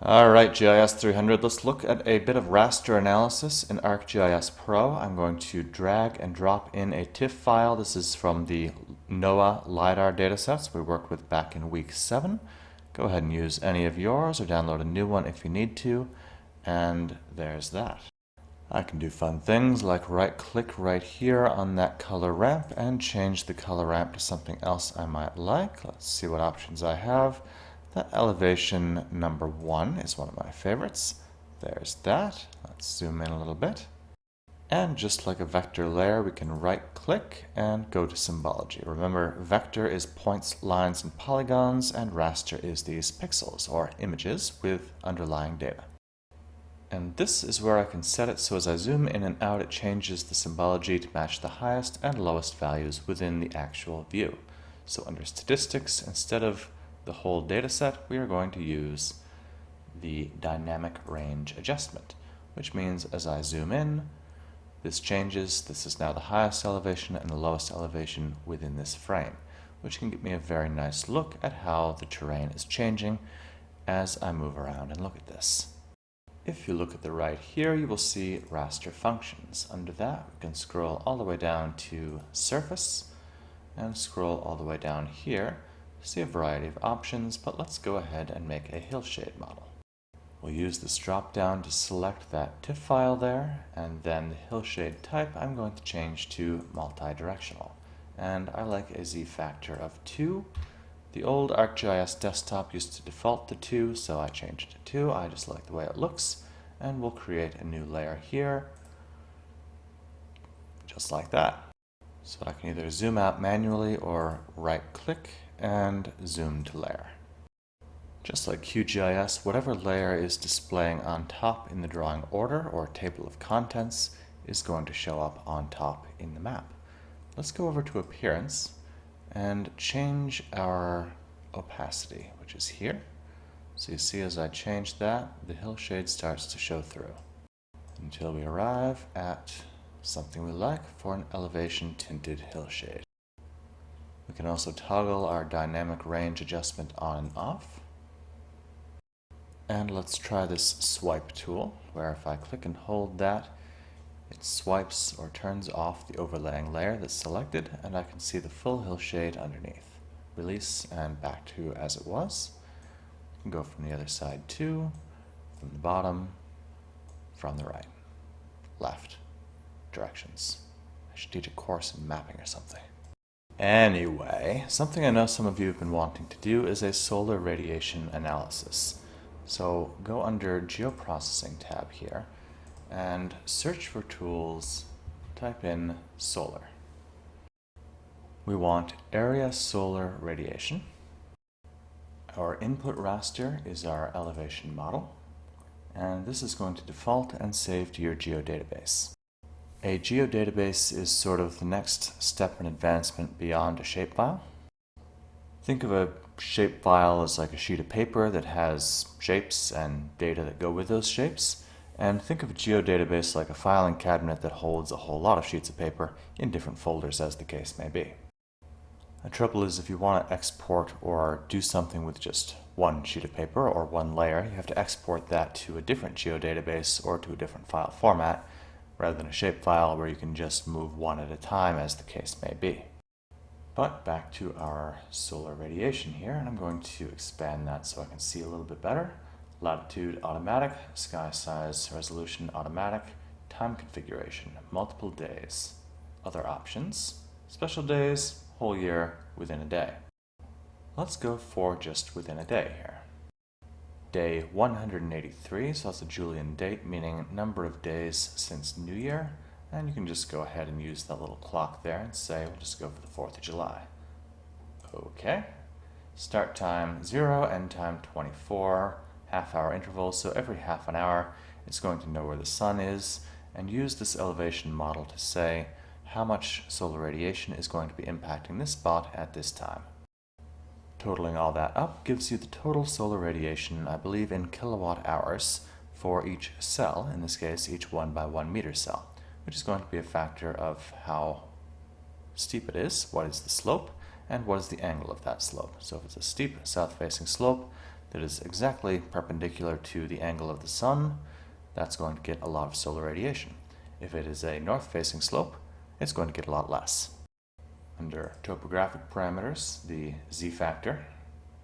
Alright, GIS 300, let's look at a bit of raster analysis in ArcGIS Pro. I'm going to drag and drop in a TIFF file. This is from the NOAA LiDAR datasets we worked with back in week 7. Go ahead and use any of yours or download a new one if you need to. And there's that. I can do fun things like right-click right here on that color ramp and change the color ramp to something else I might like. Let's see what options I have. That elevation number 1 is one of my favorites. There's that. Let's zoom in a little bit. And just like a vector layer, we can right-click and go to Symbology. Remember, vector is points, lines, and polygons, and raster is these pixels, or images, with underlying data. And this is where I can set it so as I zoom in and out, it changes the symbology to match the highest and lowest values within the actual view. So under statistics, instead of the whole data set, we are going to use the dynamic range adjustment, which means as I zoom in, this changes. This is now the highest elevation and the lowest elevation within this frame, which can give me a very nice look at how the terrain is changing as I move around and look at this. If you look at the right here, you will see raster functions. Under that, we can scroll all the way down to surface and scroll all the way down here to see a variety of options, but let's go ahead and make a hillshade model. We'll use this drop down to select that TIFF file there, and then the hillshade type I'm going to change to multi-directional. And I like a Z factor of 2. The old ArcGIS desktop used to default to 2, so I changed it to 2. I just like the way it looks, and we'll create a new layer here, just like that. So I can either zoom out manually or right-click and zoom to layer. Just like QGIS, whatever layer is displaying on top in the drawing order or table of contents is going to show up on top in the map. Let's go over to Appearance and change our opacity, which is here. So you see as I change that, the hillshade starts to show through until we arrive at something we like for an elevation tinted hillshade. We can also toggle our dynamic range adjustment on and off. And let's try this swipe tool, where if I click and hold that, it swipes or turns off the overlaying layer that's selected, and I can see the full hillshade underneath. Release and back to as it was. You can go from the other side too, from the bottom, from the right, left, directions. I should teach a course in mapping or something. Anyway, something I know some of you have been wanting to do is a solar radiation analysis. So go under Geoprocessing tab here and search for tools, type in solar. We want area solar radiation. Our input raster is our elevation model, and this is going to default and save to your geodatabase. A geodatabase is sort of the next step in advancement beyond a shapefile. Think of a shapefile as like a sheet of paper that has shapes and data that go with those shapes. And think of a geodatabase like a filing cabinet that holds a whole lot of sheets of paper in different folders as the case may be. The trouble is if you want to export or do something with just one sheet of paper or one layer, you have to export that to a different geodatabase or to a different file format rather than a shapefile where you can just move one at a time as the case may be. But back to our solar radiation here, and I'm going to expand that so I can see a little bit better. Latitude automatic, sky size resolution automatic, time configuration, multiple days. Other options, special days, whole year, within a day. Let's go for just within a day here. Day 183, so that's a Julian date, meaning number of days since New Year. And you can just go ahead and use that little clock there and say, we'll just go for the 4th of July. Okay. Start time 0, end time 24, half-hour intervals. So every half an hour, it's going to know where the sun is and use this elevation model to say how much solar radiation is going to be impacting this spot at this time. Totaling all that up gives you the total solar radiation, I believe, in kilowatt hours for each cell, in this case, each 1 by 1 meter cell, which is going to be a factor of how steep it is, what is the slope, and what is the angle of that slope. So if it's a steep south-facing slope, that is exactly perpendicular to the angle of the sun, that's going to get a lot of solar radiation. If it is a north-facing slope, it's going to get a lot less. Under topographic parameters, the z-factor,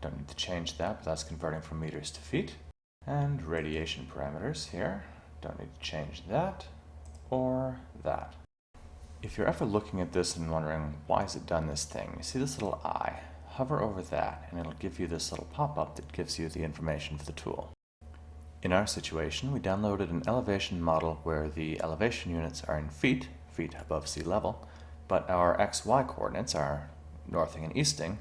don't need to change that, but that's converting from meters to feet. And radiation parameters here, don't need to change that or that. If you're ever looking at this and wondering why has it done this thing, you see this little eye. Hover over that and it'll give you this little pop-up that gives you the information for the tool. In our situation, we downloaded an elevation model where the elevation units are in feet, feet above sea level, but our XY coordinates are northing and easting.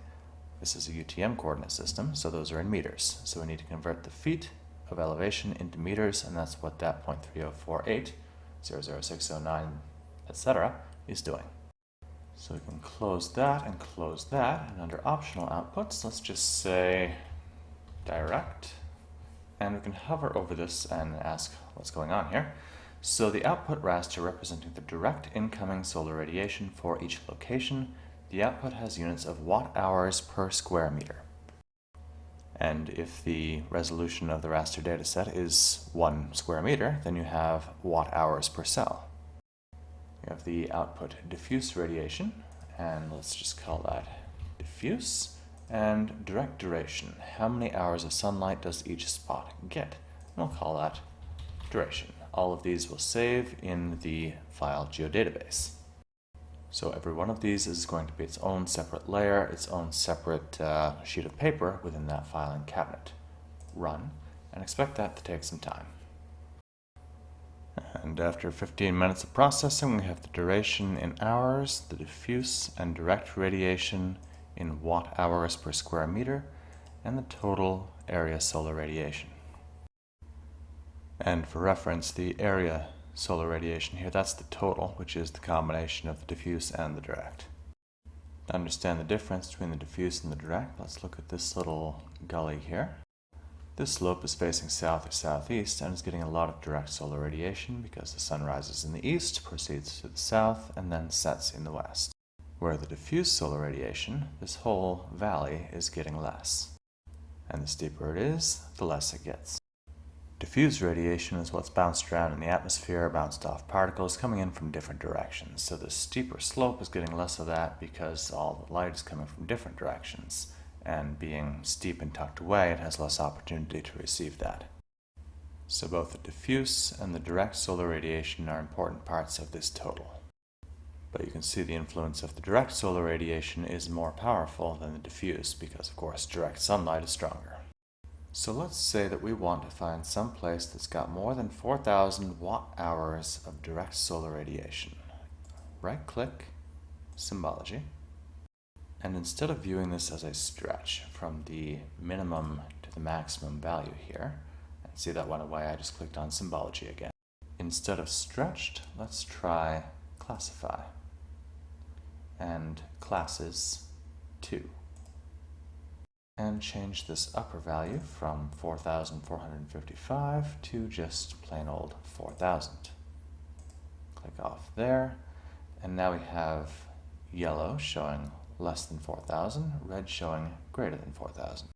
This is a UTM coordinate system, so those are in meters. So we need to convert the feet of elevation into meters, and that's what that 0.3048, 00609, etc. is doing. So we can close that, and under optional outputs, let's just say direct, and we can hover over this and ask what's going on here. So the output raster representing the direct incoming solar radiation for each location, the output has units of watt-hours per square meter. And if the resolution of the raster dataset is 1 square meter, then you have watt-hours per cell. You have the output diffuse radiation, and let's just call that diffuse, and direct duration. How many hours of sunlight does each spot get? And we'll call that duration. All of these will save in the file geodatabase. So every one of these is going to be its own separate layer, its own separate sheet of paper within that filing cabinet. Run, and expect that to take some time. And after 15 minutes of processing, we have the duration in hours, the diffuse and direct radiation in watt-hours per square meter, and the total area solar radiation. And for reference, the area solar radiation here, that's the total, which is the combination of the diffuse and the direct. To understand the difference between the diffuse and the direct, let's look at this little gully here. This slope is facing south or southeast and is getting a lot of direct solar radiation because the sun rises in the east, proceeds to the south, and then sets in the west. Where the diffuse solar radiation, this whole valley is getting less. And the steeper it is, the less it gets. Diffuse radiation is what's bounced around in the atmosphere, bounced off particles coming in from different directions. So the steeper slope is getting less of that because all the light is coming from different directions. And being steep and tucked away, it has less opportunity to receive that. So both the diffuse and the direct solar radiation are important parts of this total. But you can see the influence of the direct solar radiation is more powerful than the diffuse because, of course, direct sunlight is stronger. So let's say that we want to find some place that's got more than 4,000 watt-hours of direct solar radiation. Right-click, Symbology, and instead of viewing this as a stretch from the minimum to the maximum value here, and see that went away, I just clicked on Symbology again. Instead of stretched, let's try Classify, and Classes 2. And change this upper value from 4,455 to just plain old 4,000. Click off there, and now we have yellow showing less than 4,000, red showing greater than 4,000.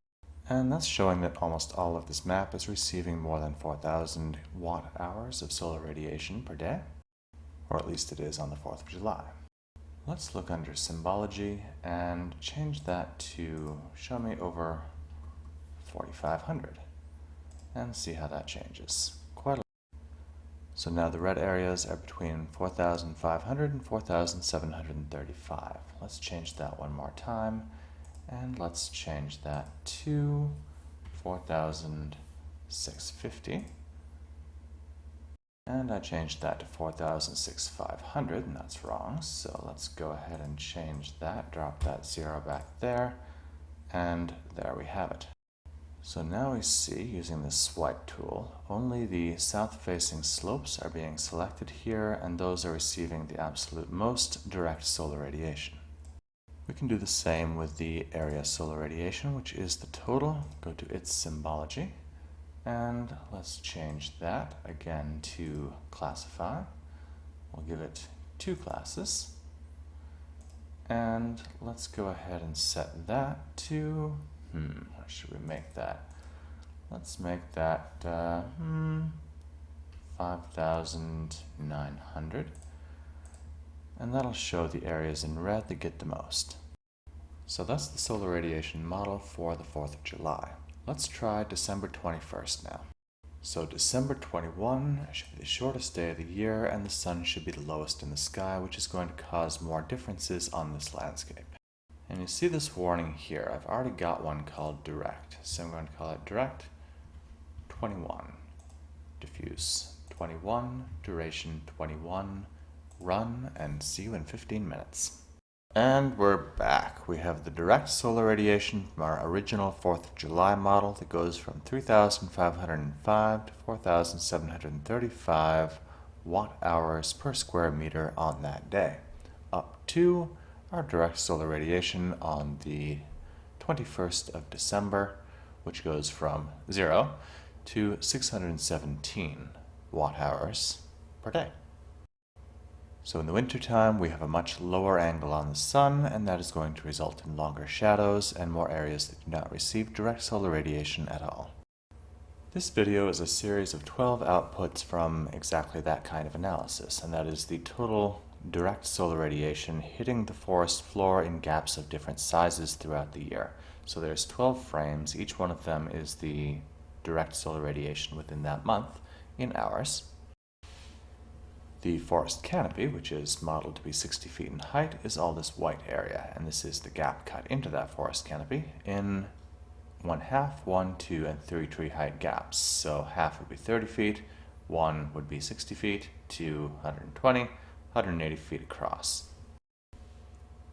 And that's showing that almost all of this map is receiving more than 4,000 watt-hours of solar radiation per day, or at least it is on the 4th of July. Let's look under Symbology and change that to show me over 4,500 and see how that changes. Quite a lot. So now the red areas are between 4,500 and 4,735. Let's change that one more time, and let's change that to 4,650. And I changed that to 4,500, and that's wrong, so let's go ahead and change that, drop that 0 back there, and there we have it. So now we see, using this swipe tool, only the south-facing slopes are being selected here, and those are receiving the absolute most direct solar radiation. We can do the same with the area solar radiation, which is the total. Go to its Symbology. And let's change that again to Classify. We'll give it 2 classes. And let's go ahead and set that to, what should we make that? Let's make that 5,900. And that'll show the areas in red that get the most. So that's the solar radiation model for the 4th of July. Let's try December 21st now. So December 21 should be the shortest day of the year, and the sun should be the lowest in the sky, which is going to cause more differences on this landscape. And you see this warning here. I've already got one called direct. So I'm going to call it direct 21, diffuse 21, duration 21, run, and see you in 15 minutes. And we're back. We have the direct solar radiation from our original 4th of July model that goes from 3,505 to 4,735 watt-hours per square meter on that day, up to our direct solar radiation on the 21st of December, which goes from 0 to 617 watt-hours per day. So in the wintertime, we have a much lower angle on the sun, and that is going to result in longer shadows and more areas that do not receive direct solar radiation at all. This video is a series of 12 outputs from exactly that kind of analysis, and that is the total direct solar radiation hitting the forest floor in gaps of different sizes throughout the year. So there's 12 frames. Each one of them is the direct solar radiation within that month in hours. The forest canopy, which is modeled to be 60 feet in height, is all this white area, and this is the gap cut into that forest canopy in 1/2, 1, 2, and 3 tree height gaps. So half would be 30 feet, 1 would be 60 feet, 2, 120, 180 feet across.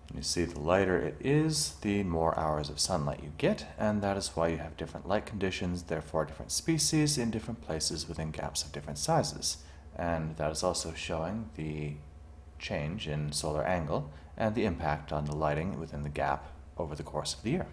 And you see the lighter it is, the more hours of sunlight you get, and that is why you have different light conditions, therefore different species in different places within gaps of different sizes. And that is also showing the change in solar angle and the impact on the lighting within the gap over the course of the year.